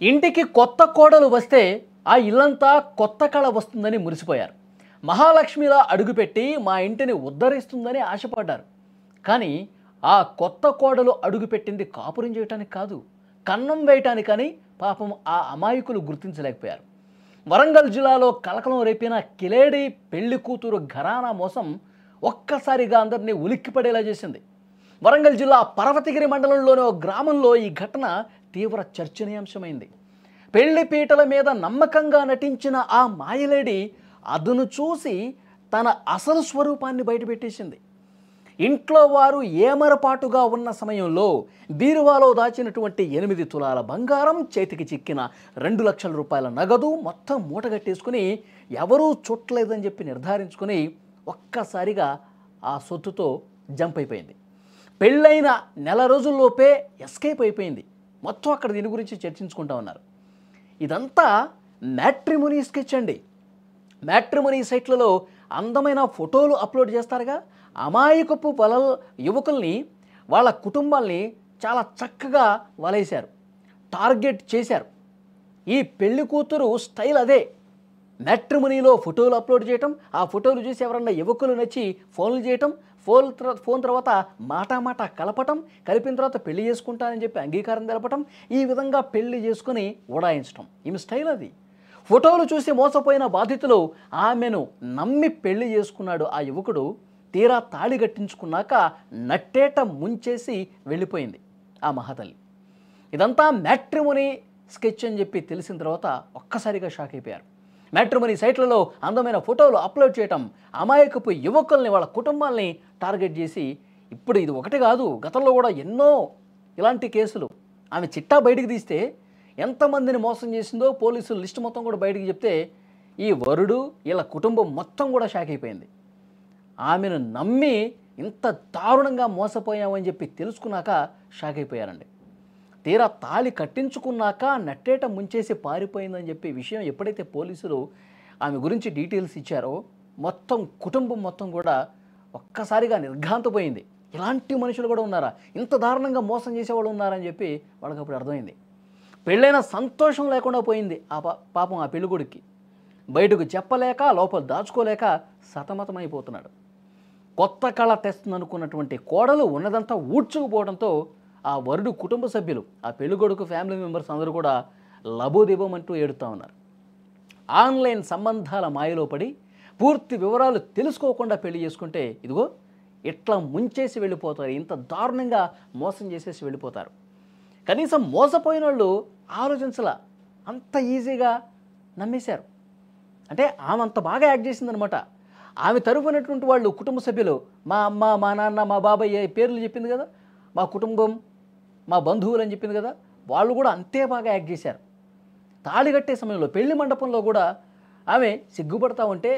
ఇంటికి కొత్త కోడలు వస్తే ఆ ఇల్లంతా కొత్త కళ వస్తుందని మురిసిపోయారు. మహాలక్ష్మిలా అడుగుపెట్టి మా ఇంటిని ఉద్ధరిస్తుందని ఆశపడ్డారు. కానీ ఆ కొత్త కోడలు అడుగుపెట్టింది కాపురం చేయటానికి కాదు, కన్నం వేయటానికని పాపం ఆ అమాయకులు గుర్తించలేకపోయారు. వరంగల్ జిల్లాలో కలకలం రేపిన కిలేడి పెళ్లి కూతురు ఘరానా మోసం ఒక్కసారిగా అందరినీ ఉలిక్కిపడేలా చేసింది. వరంగల్ జిల్లా పర్వతగిరి మండలంలోని ఓ గ్రామంలో ఈ ఘటన తీవ్ర చర్చనీయాంశమైంది. పెళ్లి పీటల మీద నమ్మకంగా నటించిన ఆ మాయలేడి అదును చూసి తన అసలు స్వరూపాన్ని బయటపెట్టేసింది. ఇంట్లో వారు ఏమరపాటుగా ఉన్న సమయంలో బీరువాలో దాచినటువంటి 8 తులాల బంగారం, చేతికి చిక్కిన 2 లక్షల రూపాయల నగదు మొత్తం మూటగట్టేసుకుని ఎవరూ చుట్టలేదని చెప్పి నిర్ధారించుకుని ఒక్కసారిగా ఆ సొత్తుతో జంప్ అయిపోయింది. పెళ్ళైన నెల రోజుల్లోపే ఎస్కేప్ అయిపోయింది. మొత్తం అక్కడ దీని గురించి చర్చించుకుంటా ఉన్నారు. ఇదంతా మ్యాట్రిమోనీ స్కెచ్ అండి. మ్యాట్రిమోనీ సైట్లలో అందమైన ఫోటోలు అప్లోడ్ చేస్తారుగా, అమాయకపు యువకుల్ని వాళ్ళ కుటుంబాల్ని చాలా చక్కగా వలేశారు, టార్గెట్ చేశారు. ఈ పెళ్లి కూతురు స్టైల్ అదే. మ్యాట్రిమోనీలో ఫోటోలు అప్లోడ్ చేయటం, ఆ ఫోటోలు చూసి ఎవరన్నా యువకులు నచ్చి ఫోన్లు చేయటం, ఫోన్ తర్వాత మాట కలపటం, కలిపిన తర్వాత పెళ్లి చేసుకుంటానని చెప్పి అంగీకారం తెలపటం, ఈ విధంగా పెళ్లి చేసుకుని ఉడాయించటం ఈమె స్టైల్ అది. ఫోటోలు చూసి మోసపోయిన బాధితులు ఆమెను నమ్మి పెళ్లి చేసుకున్నాడు ఆ యువకుడు. తీరా తాళి కట్టించుకున్నాక నట్టేట ముంచేసి వెళ్ళిపోయింది ఆ మహాతల్లి. ఇదంతా మ్యాట్రిమోనీ స్కెచ్ అని చెప్పి తెలిసిన తర్వాత ఒక్కసారిగా షాక్ అయిపోయారు. మ్యాట్రిమోనీ సైట్లలో అందమైన ఫోటోలు అప్లోడ్ చేయటం, అమాయకపు యువకుల్ని వాళ్ళ కుటుంబాల్ని టార్గెట్ చేసి, ఇప్పుడు ఇది ఒకటి కాదు, గతంలో కూడా ఎన్నో ఇలాంటి కేసులు. ఆమె చిట్టా బయటికి తీస్తే ఎంతమందిని మోసం చేసిందో పోలీసులు లిస్టు మొత్తం కూడా బయటికి చెప్తే ఈ వరుడు వీళ్ళ కుటుంబం మొత్తం కూడా షాక్ అయిపోయింది. ఆమెను నమ్మి ఇంత దారుణంగా మోసపోయామని చెప్పి తెలుసుకున్నాక షాక్ అయిపోయారండి. తీరా తాళి కట్టించుకున్నాక నట్టేట ముంచేసి పారిపోయిందని చెప్పి విషయం ఎప్పుడైతే పోలీసులు ఆమె గురించి డీటెయిల్స్ ఇచ్చారో మొత్తం కుటుంబం మొత్తం కూడా ఒక్కసారిగా నిర్ఘాంతపోయింది. ఇలాంటి మనుషులు కూడా ఉన్నారా, ఇంత దారుణంగా మోసం చేసేవాళ్ళు ఉన్నారని చెప్పి వాళ్ళకి అప్పుడు అర్థమైంది. పెళ్ళైన సంతోషం లేకుండా పోయింది ఆ పాపం ఆ పెళ్ళికొడుక్కి. బయటకు చెప్పలేక లోపల దాచుకోలేక సతమతమైపోతున్నాడు. కొత్త కళ తెస్తుందనుకున్నటువంటి కోడలు ఉన్నదంతా ఊడ్చుకుపోవడంతో ఆ వరుడు కుటుంబ సభ్యులు, ఆ పెళ్ళికొడుకు ఫ్యామిలీ మెంబర్స్ అందరూ కూడా లబోదిబోమంటూ ఏడుతూ ఉన్నారు. ఆన్లైన్ సంబంధాల మాయలో పడి పూర్తి వివరాలు తెలుసుకోకుండా పెళ్లి చేసుకుంటే ఇదిగో ఇట్లా ముంచేసి వెళ్ళిపోతారు. ఇంత దారుణంగా మోసం చేసేసి వెళ్ళిపోతారు. కనీసం మోసపోయిన వాళ్ళు ఆలోచించలా, అంత ఈజీగా నమ్మేశారు. అంటే ఆమె అంత బాగా యాక్ట్ చేసిందనమాట. ఆమె తరపునటువంటి వాళ్ళు కుటుంబ సభ్యులు, మా అమ్మ, మా నాన్న, మా బాబాయ్ పేర్లు చెప్పింది కదా, మా కుటుంబం, మా బంధువులు అని చెప్పింది కదా, వాళ్ళు కూడా అంతే బాగా యాక్ట్ చేశారు. తాళి కట్టే సమయంలో పెళ్లి మండపంలో కూడా ఆమె సిగ్గుపడతా ఉంటే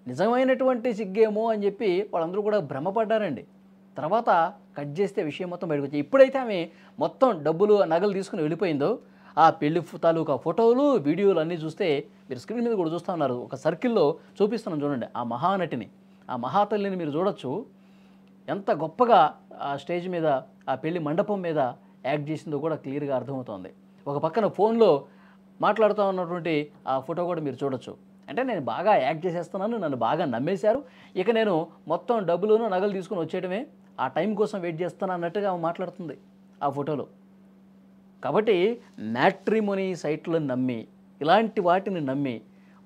నిజమైనటువంటి సిగ్గేమో అని చెప్పి వాళ్ళందరూ కూడా భ్రమపడ్డారండి. తర్వాత కట్ చేస్తే విషయం మొత్తం బయటకు వచ్చి ఇప్పుడైతే ఆమె మొత్తం డబ్బులు నగలు తీసుకుని వెళ్ళిపోయిందో ఆ పెళ్లి తాలూకా ఫోటోలు, వీడియోలు అన్నీ చూస్తే మీరు స్క్రీన్ మీద కూడా చూస్తూ ఉన్నారు. ఒక సర్కిల్లో చూపిస్తున్నాం చూడండి, ఆ మహానటిని, ఆ మహాతల్లిని మీరు చూడొచ్చు. ఎంత గొప్పగా ఆ స్టేజ్ మీద, ఆ పెళ్లి మండపం మీద యాక్ట్ చేసిందో కూడా క్లియర్గా అర్థమవుతోంది. ఒక పక్కన ఫోన్లో మాట్లాడుతూ ఉన్నటువంటి ఆ ఫోటో కూడా మీరు చూడొచ్చు. అంటే నేను బాగా యాక్ట్ చేసేస్తున్నాను, నన్ను బాగా నమ్మేశారు, ఇక నేను మొత్తం డబ్బులను నగలు తీసుకుని వచ్చేయడమే, ఆ టైం కోసం వెయిట్ చేస్తాను అన్నట్టుగా ఆమె మాట్లాడుతుంది ఆ ఫోటోలో. కాబట్టి మ్యాట్రిమోనీ సైట్లను నమ్మి, ఇలాంటి వాటిని నమ్మి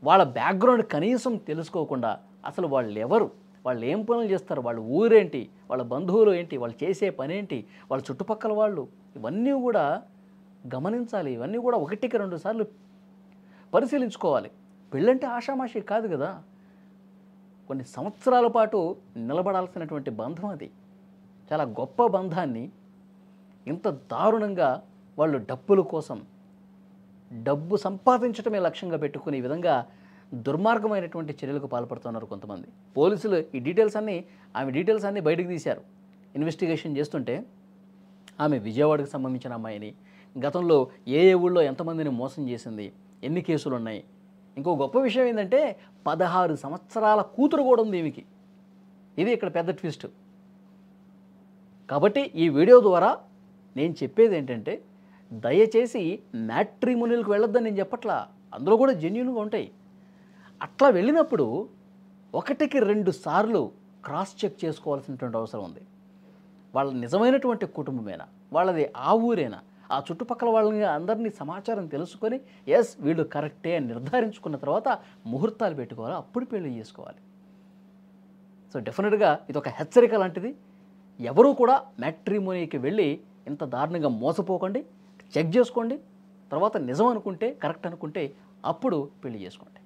వాళ్ళ బ్యాక్గ్రౌండ్ కనీసం తెలుసుకోకుండా అసలు వాళ్ళు ఎవరు, వాళ్ళు ఏం పనులు చేస్తారు, వాళ్ళ ఊరేంటి, వాళ్ళ బంధువులు ఏంటి, వాళ్ళు చేసే పని ఏంటి, వాళ్ళ చుట్టుపక్కల వాళ్ళు, ఇవన్నీ కూడా గమనించాలి. ఇవన్నీ కూడా 1-2 సార్లు పరిశీలించుకోవాలి. పెళ్ళంటే ఆషామాషి కాదు కదా, కొన్ని సంవత్సరాల పాటు నిలబడాల్సినటువంటి బంధం అది. చాలా గొప్ప బంధాన్ని ఇంత దారుణంగా వాళ్ళు డబ్బుల కోసం, డబ్బు సంపాదించడమే లక్ష్యంగా పెట్టుకుని ఈ విధంగా దుర్మార్గమైనటువంటి చర్యలకు పాల్పడుతున్నారు కొంతమంది. పోలీసులు ఈ ఆమె డీటెయిల్స్ అన్నీ బయటకు తీశారు. ఇన్వెస్టిగేషన్ చేస్తుంటే ఆమె విజయవాడకు సంబంధించిన అమ్మాయిని, గతంలో ఏ ఊళ్ళో ఎంతమందిని మోసం చేసింది, ఎన్ని కేసులు ఉన్నాయి. ఇంకో గొప్ప విషయం ఏంటంటే 16 సంవత్సరాల కూతురు కూడా ఉంది ఈమెకి. ఇది ఇక్కడ పెద్ద ట్విస్ట్. కాబట్టి ఈ వీడియో ద్వారా నేను చెప్పేది ఏంటంటే, దయచేసి మ్యాట్రిమోనియల్కి వెళ్ళొద్దని నేను చెప్పట్లా, అందులో కూడా జెన్యూన్గా ఉంటాయి. అట్లా వెళ్ళినప్పుడు ఒకటికి 2 సార్లు క్రాస్ చెక్ చేసుకోవాల్సినటువంటి అవసరం ఉంది. వాళ్ళ నిజమైనటువంటి కుటుంబమేనా, వాళ్ళది ఆ ఊరేనా, ఆ చుట్టుపక్కల వాళ్ళని అందరినీ సమాచారం తెలుసుకొని ఎస్ వీళ్ళు కరెక్టే అని నిర్ధారించుకున్న తర్వాత ముహూర్తాలు పెట్టుకోవాలి, అప్పుడు పెళ్లి చేసుకోవాలి. సో డెఫినెట్గా ఇది ఒక హెచ్చరిక లాంటిది. ఎవరూ కూడా మ్యాట్రిమోనీకి వెళ్ళి ఇంత దారుణంగా మోసపోకండి, చెక్ చేసుకోండి, తర్వాత నిజం అనుకుంటే కరెక్ట్ అనుకుంటే అప్పుడు పెళ్లి చేసుకోండి.